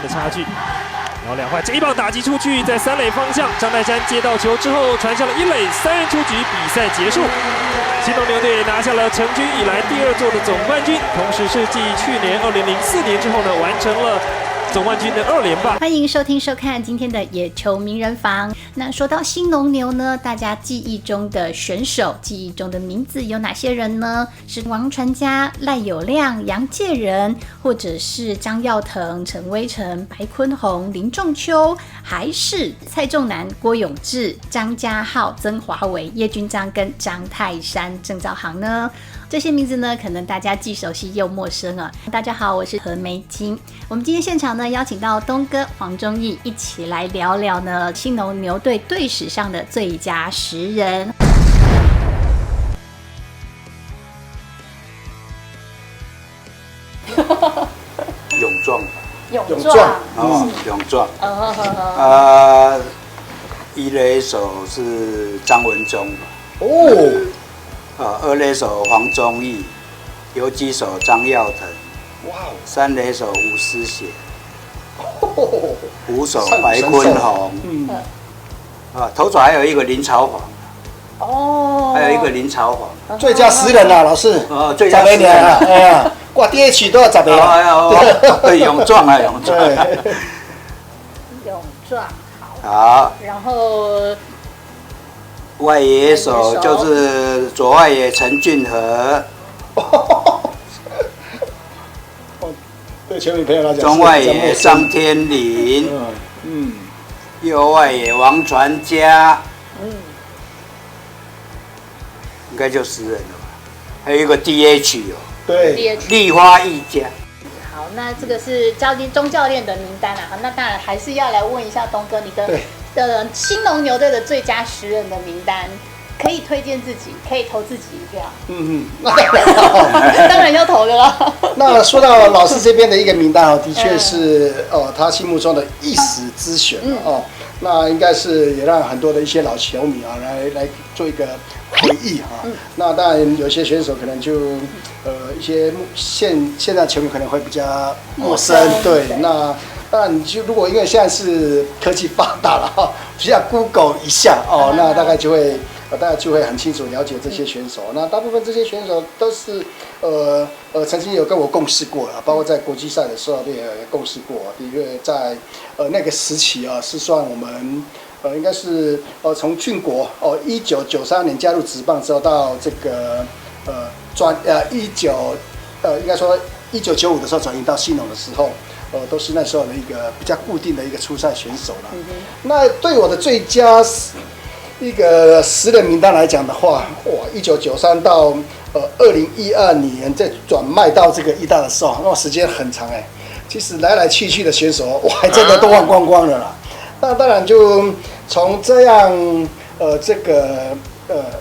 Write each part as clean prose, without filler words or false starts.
的差距。然后两坏这一棒打击出去，在三垒方向，张泰山接到球之后传向了一垒，3人出局，比赛结束。新农牛队拿下了成军以来第2座的总冠军，同时是继去年2004年之后呢，完成了总冠军的2连霸。欢迎收听收看今天的野球名人房。那说到新农牛呢，大家记忆中的选手、记忆中的名字有哪些人呢？是王传家、赖有亮、杨介仁，或者是张耀腾、陈威成、白坤宏、林仲秋，还是蔡仲南、郭永志、张家浩、曾华伟、叶君璋跟张泰山、郑兆航呢？这些名字呢，可能大家既熟悉又陌生啊。大家好，我是何梅金。我们今天现场呢，邀请到东哥黄忠义一起来聊聊呢新农牛队队史上的最佳10人。勇壮，勇壮。一垒手是张文忠。二垒手黄忠义，游击手张耀腾，三垒手吴思贤，五手白坤宏，头爪还有一个林朝煌，还有一个林朝煌，最佳10人啊，老师，最佳10人啊，哎呀，挂第一曲都要10个啊，对，勇壮啊，勇壮，勇壮，好，然后。外野手就是左外野陈俊和，对球迷朋友来讲，中外野张天麟，右外野王传家，应该就10人了吧？还有一个 DH 哦，对，立花一家。好，那这个是钟教练的名单啊。好，那当然还是要来问一下东哥，你的新农牛队的最佳10人的名单，可以推荐自己，可以投自己一票。当然要投的了。那说到老师这边的一个名单的确是他心目中的一时之选那应该是也让很多的一些老球迷来做一个回忆那当然有些选手可能就一些现在球迷可能会比较陌生，对，那当然你就如果因为现在是科技发达了只要 Google 一下那大概就会很清楚了解这些选手。那大部分这些选手都是曾经有跟我共事过包括在国际赛的时候也共事过。的确在那个时期是算我们应该是从俊国1993年加入职棒之后到这个应该说1995的时候转移到新农的时候。都是那时候的一个比较固定的一个出赛选手了。那对我的最佳一个10人名单来讲的话，1993到2012年再转卖到这个义大的时候，那时间很长其实来来去去的选手，我还真的都忘光光了啦。那当然就从这样这个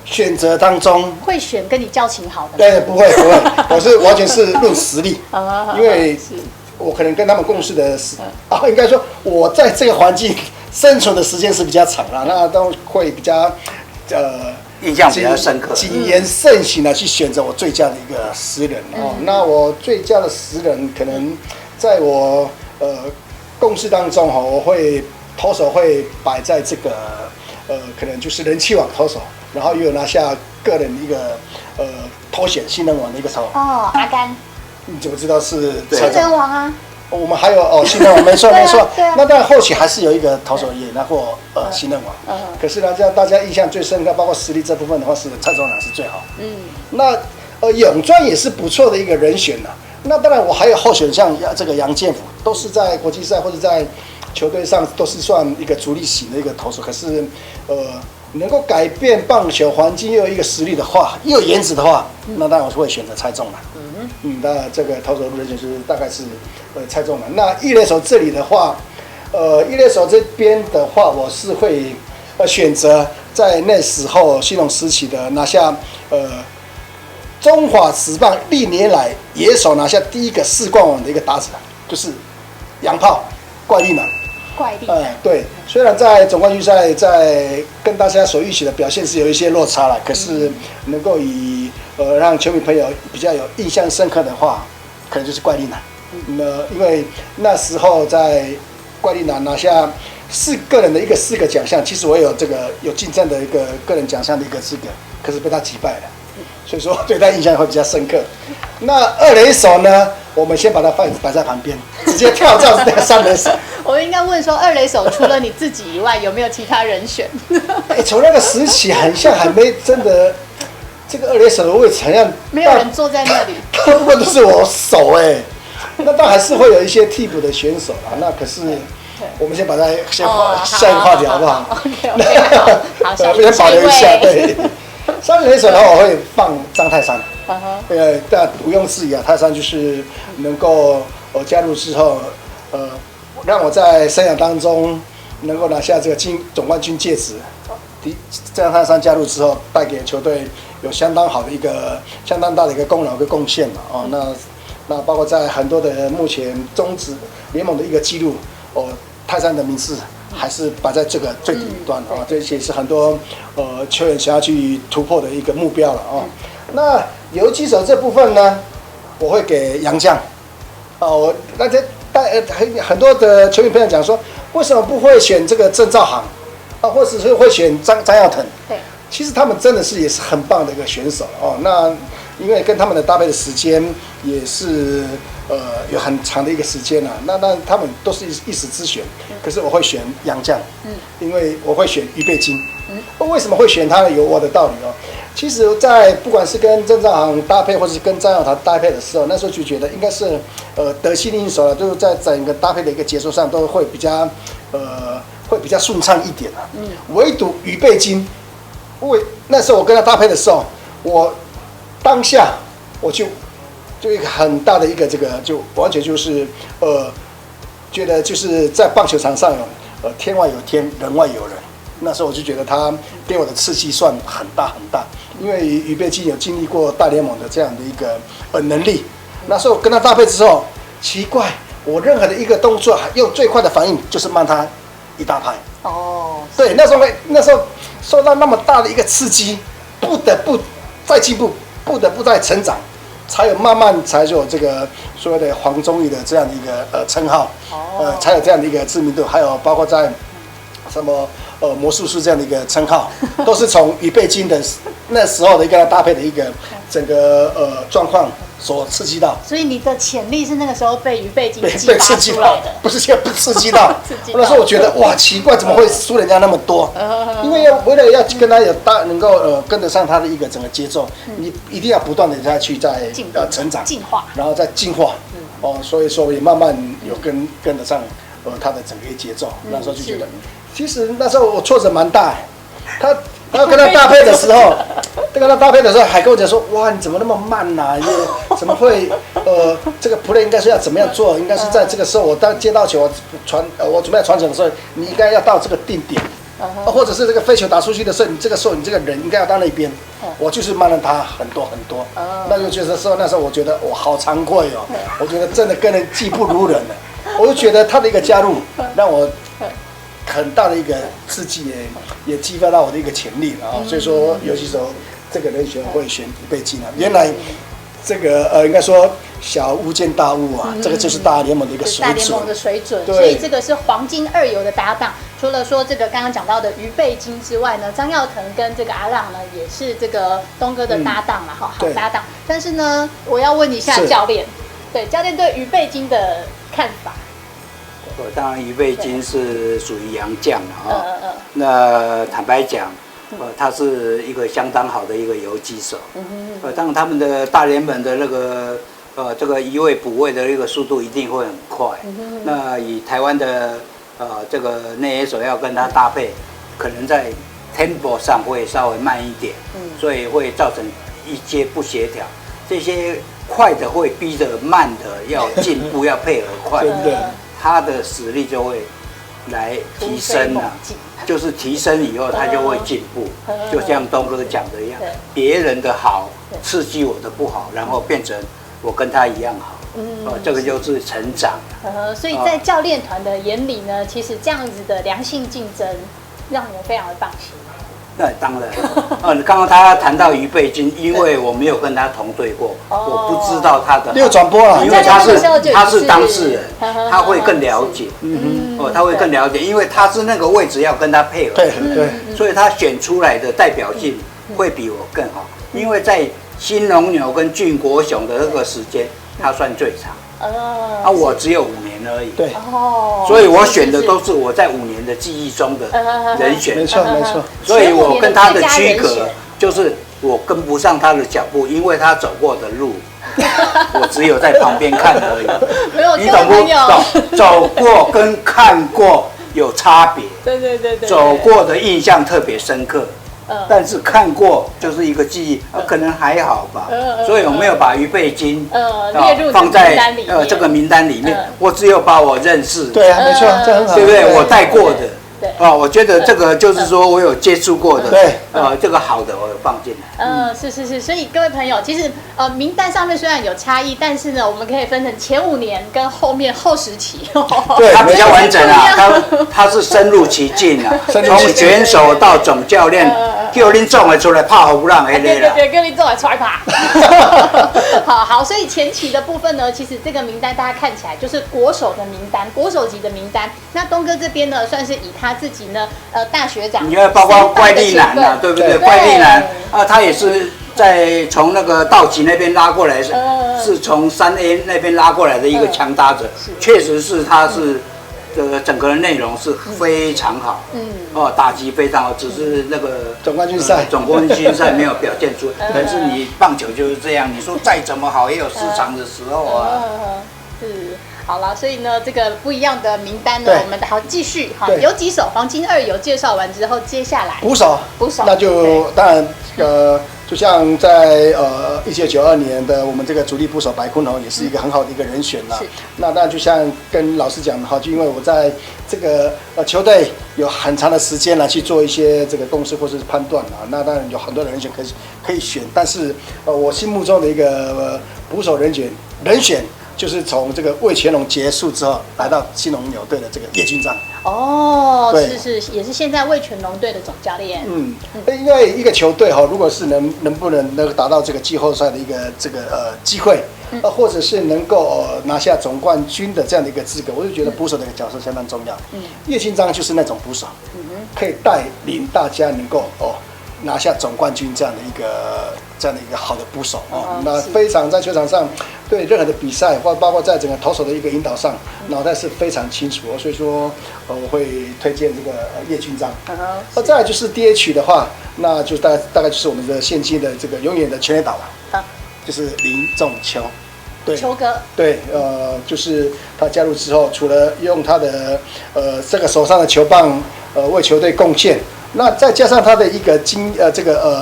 选择当中，会选跟你交情好的？对，不会，我是完全是论实力，因为。我可能跟他们共事的应该说我在这个环境生存的时间是比较长了，那都会比较印象比较深刻，谨言慎行的去选择我最佳的一个10人那我最佳的10人可能在我共事当中我会投手会摆在这个可能就是人气王投手，然后又有拿下个人一个头衔新人王的一个投手阿甘。你怎么知道是新人王啊？我们还有新人王，没错。那当然后期还是有一个投手也拿过新人王。可是呢，大家印象最深刻，包括实力这部分的话，是蔡仲南是最好。那永专也是不错的一个人选那当然我还有候选像这个杨建福，都是在国际赛或者在球队上都是算一个主力型的一个投手。可是能够改变棒球环境又有一个实力的话，又有颜值的话，那当然我会选择蔡仲南。那这个投手人选就是大概是蔡仲南。那一垒手这里的话，一垒手这边的话，我是会选择在那时候新农时期的拿下中华职棒历年来野手拿下第一个4冠王的一个打者，就是洋炮怪力男。对，虽然在总冠军赛在跟大家所预期的表现是有一些落差了，可是能够以让球迷朋友比较有印象深刻的话，可能就是怪力男。因为那时候在怪力男拿下个人的4个奖项，其实我有这个有竞争的一个个人奖项的一个资格，可是被他击败了，所以说对他印象会比较深刻。那2垒手呢，我们先把它摆在旁边，直接跳到那个3垒手。我应该问说，2垒手除了你自己以外，有没有其他人选？从那个时起，很像还没真的这个2垒手的位置，好像没有人坐在那里，大部分都是我手那当然还是会有一些替补的选手啦。那可是我们先把它下一个话题好不好？好，先保留一下。对，3垒手的话，我会放张泰山。但毋庸置疑啊，泰山就是能够加入之后，让我在生涯当中能够拿下这个总冠军戒指。张泰山加入之后，带给球队有相当大的一个功劳跟贡献嘛。那包括在很多的目前中职联盟的一个记录，泰山的名字还是摆在这个最顶端这也是很多球员想要去突破的一个目标了那游击手这部分呢，我会给杨将大家很多的球员朋友讲说，为什么不会选这个郑兆航或者是会选张耀腾？对，其实他们真的是也是很棒的一个选手那因为跟他们的搭配的时间也是有很长的一个时间那他们都是一时之选，可是我会选杨将，因为我会选于贝金。为什么会选他呢？有我的道理其实，在不管是跟郑兆航搭配，或者是跟张耀堂搭配的时候，那时候就觉得应该是得心应手了，就是在整个搭配的一个节奏上都会比较顺畅一点唯独于贝金，那时候我跟他搭配的时候，我当下我就一个很大的一个就完全就是觉得就是在棒球场上天外有天，人外有人。那时候我就觉得他给我的刺激算很大，因为于贝金有经历过大联盟的这样的一个能力。那时候跟他搭配之后，奇怪，我任何的一个动作用最快的反应就是慢他一大拍。对，那时候受到那么大的一个刺激，不得不再进步，不得不再成长，才有这个所谓的黄忠义的这样的一个称号，才有这样的一个知名度，还有包括在什么魔术师这样的一个称号，都是从于贝金的那时候的跟他搭配的一个整个状况所刺激到。所以你的潜力是那个时候被于贝金激发出来的，不是刺激到。那时候我觉得哇，奇怪，怎么会输人家那么多？因为为了要跟他能够跟得上他的一个整个节奏，你一定要不断的再去成长、进化，然后再进化。所以说也慢慢有跟得上他的整个节奏。那时候就觉得。其实那时候我挫折蛮大，他跟他搭配的时候，还跟我讲说，哇，你怎么那么慢啊？怎么会这个 play 应该是要怎么样做？应该是在这个时候，我当接到球，我准备要传球的时候，你应该要到这个定点，或者是这个飞球打出去的时候，你这个时候你这个人应该要到那边。我就是慢了他很多。那就觉得说那时候我觉得我好惭愧我觉得真的跟人技不如人了。我就觉得他的一个加入让我。很大的一个刺激也激发到我的一个潜力所以说游击手这个人选会选于贝金原来这个应该说小巫见大巫这个就是大联盟的一个水准。大联盟的水准，所以这个是黄金2游的搭档。除了说这个刚刚讲到的于贝金之外呢，张耀腾跟这个阿浪呢也是这个东哥的搭档好搭档。但是呢，我要问一下教练，教练对于贝金的看法。当然，于贝金是属于洋将那坦白讲，他是一个相当好的一个游击手。当然他们的大联盟的那个这个移位补位的一个速度一定会很快。那以台湾的这个内野手要跟他搭配，可能在 tempo 上会稍微慢一点，所以会造成一些不协调。这些快的会逼着慢的要进步，要配合快的。他的实力就会来提升就是提升以后他就会进步，就像东哥讲的一样，别人的好刺激我的不好，然后变成我跟他一样好，这个就是成长。所以在教练团的眼里呢，其实这样子的良性竞争让人非常的放心。那当然，刚刚他谈到于贝君，因为我没有跟他同队过，我不知道他的。没有转播了，因为他是当事人，他会更了解。他会更了解，因为他是那个位置要跟他配合。对，所以他选出来的代表性会比我更好，因为在新农牛跟俊国雄的那个时间，他算最长。我只有5年而已。对，所以我选的都是我在5年的记忆中的人选。没错。所以我跟他的区隔就是我跟不上他的脚步，因为他走过的路，我只有在旁边看而已。没有，你懂不懂？走过跟看过有差别。对。走过的印象特别深刻。但是看过就是一个记忆，可能还好吧。所以我没有把于贝金列入放在这个名单里面。我只有把我认识。对啊，没错，这很好，对不对？我带过的。我觉得这个就是说我有接触过的。对。这个好的我有放进来。是。所以各位朋友，其实名单上面虽然有差异，但是呢，我们可以分成前5年跟后10期。对，他比较完整啊，他是深入其境啊，从选手到总教练。叫恁总的出来拍好让那类啦。对，叫恁总来出来拍。好，所以前期的部分呢，其实这个名单大家看起来就是国手的名单，国手级的名单。那东哥这边呢，算是以他自己呢，大学长，你看包括怪力男啊，对不对？怪力男啊，他也是从那个道奇那边拉过来，是从3A 那边拉过来的一个强打者，确实是他是。整个的内容是非常好，打击非常好，只是那个总冠军赛没有表现出来。但是你棒球就是这样，你说再怎么好也有失常的时候啊。是，好了，所以呢，这个不一样的名单呢，我们好继续哈，有几手黄金2游介绍完之后，接下来捕手，那就当然就像在1992年的我们这个主力捕手白坤宏也是一个很好的一个人选啦。那当然就像跟老师讲的哈，就因为我在这个球队有很长的时间来去做一些这个共识或是判断啊，那当然有很多的人选可以选，但是我心目中的一个捕手人选。就是从这个魏全龙结束之后，来到新农牛队的这个叶君璋。是，也是现在魏全龙队的总教练。因为一个球队如果是能不能达到这个季后赛的一个这个机会，或者是能够拿下总冠军的这样的一个资格，我就觉得捕手的一个角色相当重要。叶君璋就是那种捕手，可以带领大家能够拿下总冠军这样的一个好的捕手那非常在球场上对任何的比赛，或包括在整个投手的一个引导上，脑袋是非常清楚所以说我会推荐这个叶君璋。再来就是 DH 的话，那就大概就是我们的现今的这个永远的全垒打了，就是林仲秋。对，秋哥。对，就是他加入之后，除了用他的这个手上的球棒为球队贡献。那再加上他的一个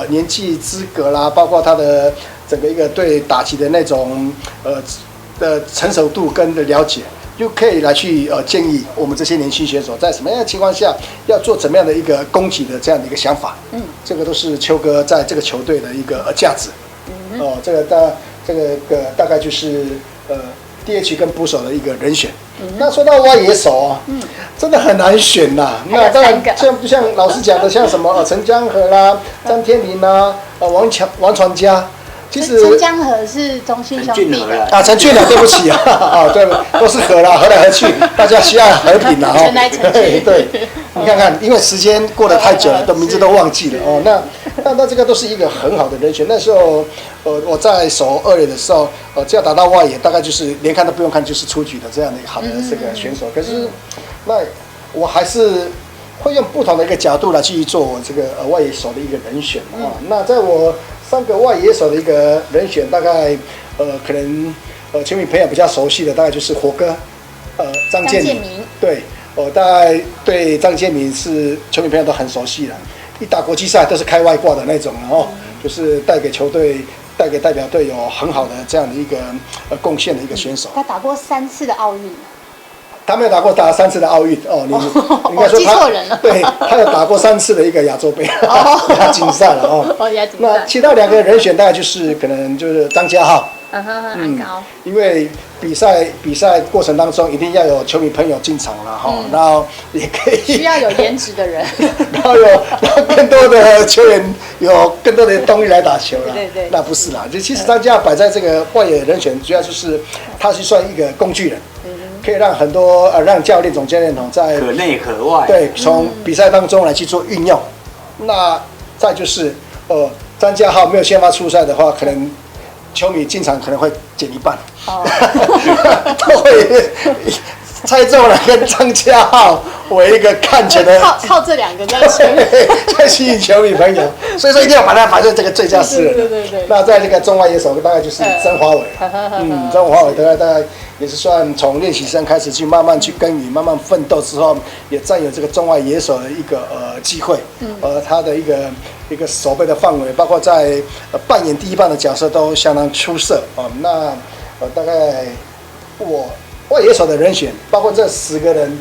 年纪资格啦，包括他的整个一个对打击的那种的成熟度跟的了解，就可以来去建议我们这些年轻选手在什么样的情况下要做怎么样的一个攻击的这样的一个想法。这个都是秋哥在这个球队的一个价值。这个大概就是DH 跟捕手的一个人选。那说到外野手真的很难选呐。那当然就像老师讲的，像什么陈江河啦、张天麟啦、王传佳，其实陈江河是中信兄弟的陈俊了，对不起对，都是河啦，河来河去，大家需要和平啦对，你看看，因为时间过得太久了，都名字都忘记了那这个都是一个很好的人选。那时候我在守2垒的时候，只要打到外野，大概就是连看都不用看，就是出局的这样的一个好的这个选手。可是那我还是会用不同的一个角度来去做我这个外野手的一个人选那在我3个外野手的一个人选，大概可能球迷朋友比较熟悉的，大概就是火哥张建民。对，大概对张建民是球迷朋友都很熟悉了。一打国际赛都是开外挂的那种就是带给球队、带给代表队有很好的这样的一个贡献的一个选手。他打过3次的奥运。他没有打3次的奥运你应该说记错人了。对，他有打过3次的一个亚洲杯亚锦赛了亚锦赛。那其他2个人选大概就是可能就是张家浩很高。因为比赛过程当中一定要有球迷朋友进场了哈，然后也可以需要有颜值的人，然后更多的球员有更多的动力来打球了。对，那不是啦，就其实张家摆在这个外野人选，主要就是他是算一个工具人。可以让很多让教练、总教练在可内可外，对，从比赛当中来去做运用。那再就是张家浩没有先发出赛的话，可能球迷进场可能会减一半，都会蔡仲南跟张家浩为一个看球的，靠这2个在吸引球迷朋友，所以说一定要把它摆在这个最佳诗人。对。那在这个中外野手大概就是曾华伟，曾华伟大概也是算从练习生开始去慢慢去耕耘，慢慢奋斗之后，也占有这个中外野手的一个机会。他的一个守备的范围，包括在扮演第一棒的角色都相当出色那大概外野手的人选，包括这10个人，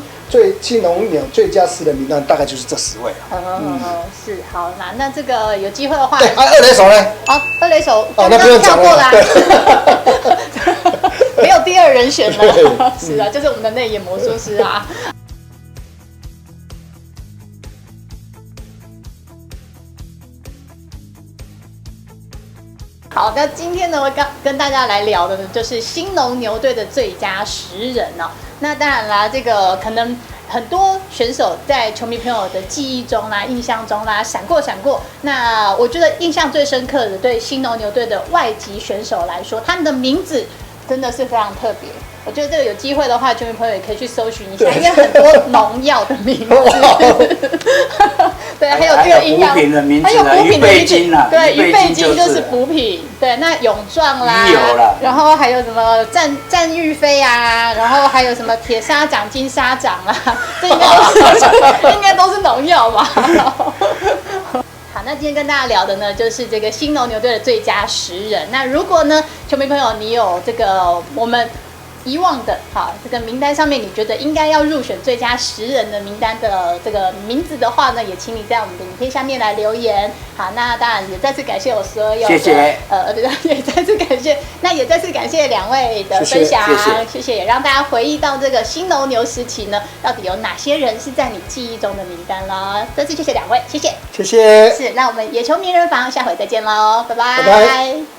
新农牛最佳10人名单大概就是这10位了。是好，那这个有机会的话，对，二垒手呢？好，二垒手那不用讲了。没有第2人选了。是啊，就是我们的内野魔术师啊。好，那今天呢，我跟大家来聊的呢，就是兴农牛队的最佳10人哦。那当然啦，这个可能很多选手在球迷朋友的记忆中啦、印象中啦闪过。那我觉得印象最深刻的，对兴农牛队的外籍选手来说，他们的名字真的是非常特别。我觉得这个有机会的话，球迷朋友也可以去搜寻一下，因为很多农药的名字，对，还有这个营养，还有补品的名字，对，鱼贝精就是补品，对，那泳壮啦，然后还有什么战玉飞啊，然后还有什么铁砂掌、金砂掌啦，这应该都是农药吧。好，那今天跟大家聊的呢，就是这个兴农牛队的最佳10人。那如果呢，球迷朋友你有这个我们遗忘的这个名单上面，你觉得应该要入选最佳10人的名单的这个名字的话呢，也请你在我们的影片下面来留言。好，那当然也再次感谢我所有的，谢谢，也再次感谢，那也再次感谢2位的分享，谢谢，也让大家回忆到这个兴农牛时期呢，到底有哪些人是在你记忆中的名单了。再次谢谢2位，谢谢，谢谢，是，那我们野球名人房下回再见喽，拜拜。拜拜。